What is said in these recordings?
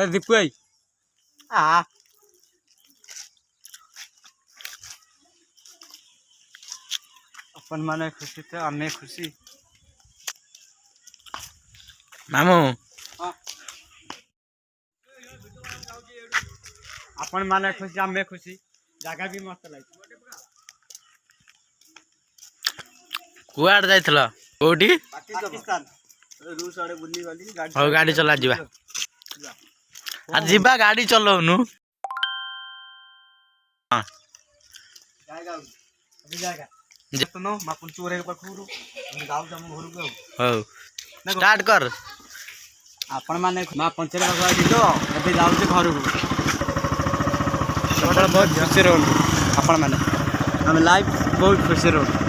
दीपू भाई आ अपन माने खुशी तो आमे खुशी मामू अपन माने खुशी आमे खुशी जगह भी मस्त लगे कुआड़ जाइथला कोठी पाकिस्तान रूस आड़े बुल्ली वाली गाड़ी हो गाड़ी चला जीवा आ जीवा गाड़ी चलाउनु हां जाएगा अभी जाएगा जतनो मापुन चोरे के पखुरु हम गाव जम घरु गयो हो स्टार्ट कर अपन माने मा पंचर भगवा दिलो अभी जाऊ से घर को छोटा बहुत खुशी रहो अपन माने हम लाइफ बहुत खुशी रहो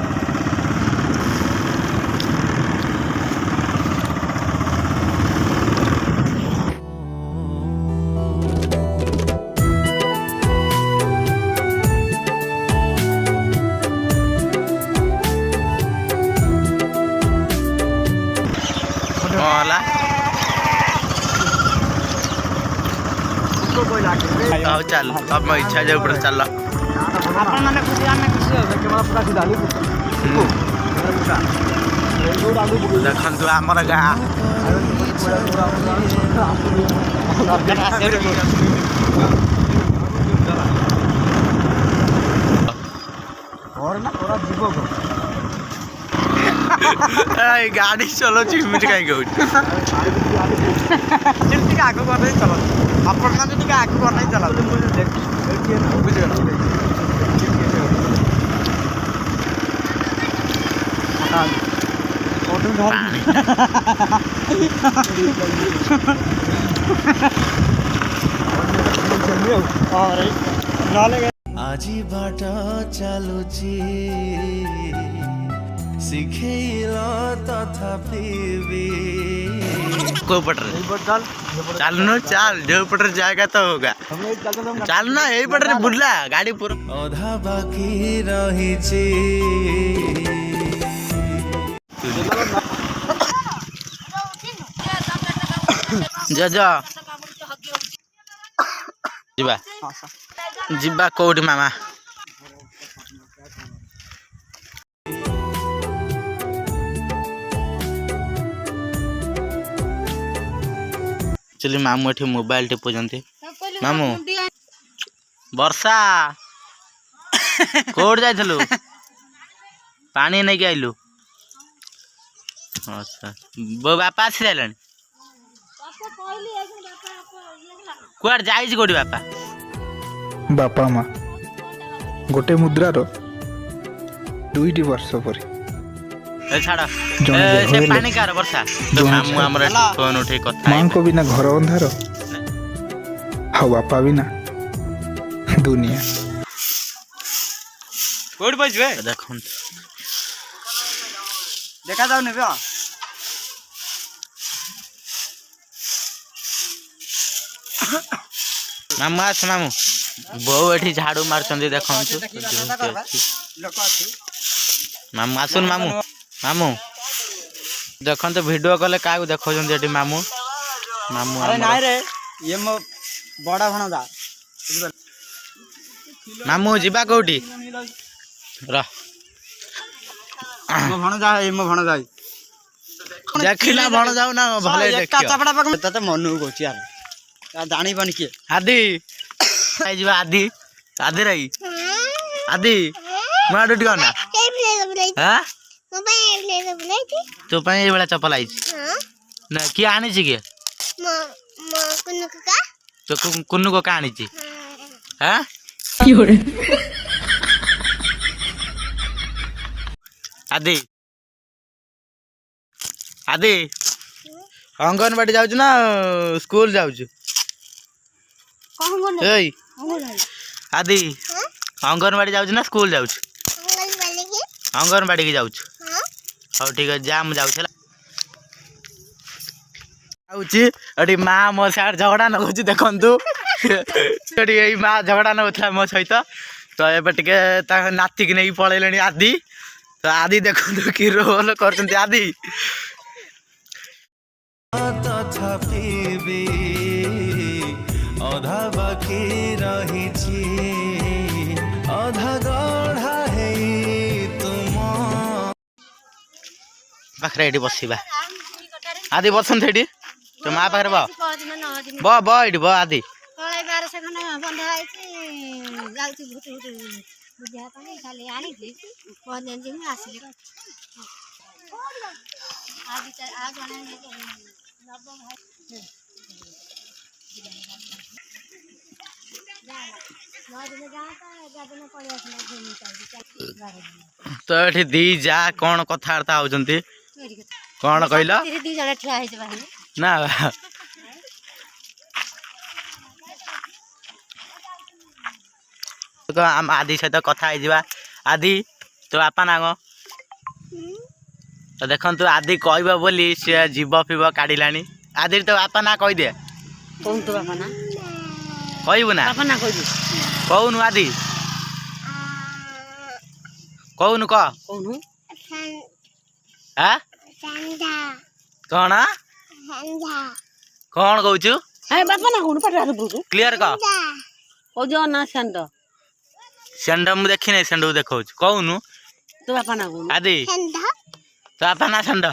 होला आओ चल अब मैं इच्छा जे ऊपर चल अपन माने खुशी आमे खुशी हो के पूरा सीधा ली देखन तू हमर गा और ना पूरा जीवो को ए गाड़ी चलो चिमिट काई गयो जल्दी का आगो कर चलो अपन माने टिके आगो कर नहीं चला मुझे देख बुझ गया फोटो धर और नाले आजी बाटा चालुची शिखेला तथापि को पटर चल नो चल जो पटर जाएगा तो होगा चल ना यही पटर बुल्ला गाड़ी पूरा अधा बाकी रही जा जा जीवा जीवा कोडी मामा चली मामू एठी मोबाइल टिपुजंती मामू वर्षा कोड जाइथलु पानी नहीं के आइलु अच्छा बो बापा आसी जाइलन कुआर जाइछ कोडी बापा बापा माँ गोटे मुद्रार 2 वर्ष पर ए छाड़ से पानी कार वर्षा तो मामू हमर फोन उठे कथा मां को बिना घर अंधार हाँ बापा बिना दुनिया कोड बजवे देखन देखा जाऊ ने बा मामू आस मामू बो एठी झाड़ू मारछंदी देखन मामू आसुन मामू मामू देखन तो वीडियो कले कागु देखौजन एठी मामू मामू अरे नाही रे ये मो बड़ा भण जा मामू जीबा कोठी र मो भण जा ये मो भण जाई देखिला भण जाऊ ना भले देखियो चपड़ा पक तते मनु कोची यार आ जानी बन के आदि आई जीवा आदि आदि रही आदि माडू टिकना हां तो पाई ए बड़ा चप्पल आई ना की आनी छी के तो कुन्नु को कहानी छी हां योरे आदि आदि अंगनवाड़ी जाउछ ना स्कूल जाउछ एई आदि अंगनवाड़ी जाउछ ना स्कूल जाउछ अंगनवाड़ी के जाउछ हां ठीक है जा हम जाउछ आउची अडी मां मो सार झगड़ा न होची देखंतु अडी एई मां झगड़ा न होतला मो सहित तो एबे टिके ता नाती के नै पळेलेनी आदि तो आदि देखंतु की रोल करचंती आदि तथापि ଅଧା ବାକି ରହିଛି ଅଧା ଗଢ଼ା ହେଇ ତୁମ ପାଖରେ ଏଠି ବସିବା ଆଦି ବସନ୍ତ ଏଠି ତୋ ମା ପାଖରେ ବ ଏଠି ବ ଆଦି ବନ୍ଧା ହେଇଛି ଯାଉଛି ଭୁଟୁ ଭୁଟୁ ବୁଝିବା ପାଇଁ ଖାଲି ଆଣିକି ପହଞ୍ଚିକି ଆସିଲି ଆଉ ଜଣେ ନବ ଭାଇ ତ ଏଠି ଦି ଯା କଣ କଥାବାର୍ତ୍ତା ହଉଛନ୍ତି କଣ କହିଲ ଦି ଜଣ ଠିଆ ହେଇଛି ବାହାରେ ନା ଆମ ଆଦି ସହିତ କଥା ହେଇଯିବା ଆଦି ତୋ ବାପା ନା କଣ ତ ଦେଖନ୍ତୁ ଆଦି କହିବ ବୋଲି ସିଏ ଯିବ ଫିବ କାଢିଲାଣି ଆଦି ତୋ ବାପା ନା କହିଦେ କହୁନ ତୋ ବାପା ନା କହିବୁ ନା ବାପା ନା କହିବୁ କହୁନୁ ଆଦି କହୁନୁ କହ କହୁନୁ କଣ କଣ କହୁଛୁ ବାପା ନା କହୁନୁ ପାଟିରେ ହାତ ପୁରୁଛୁ କ୍ଲିୟର କହ କହୁଛ ନା ଷଣ୍ଢ ଷଣ୍ଢ ମୁଁ ଦେଖିନି ଷଣ୍ଢକୁ ଦେଖାଉଛି କହୁନୁ ତୋ ବାପା ନା କହୁନୁ ଆଦି ତୋ ବାପା ନା ଷଣ୍ଢ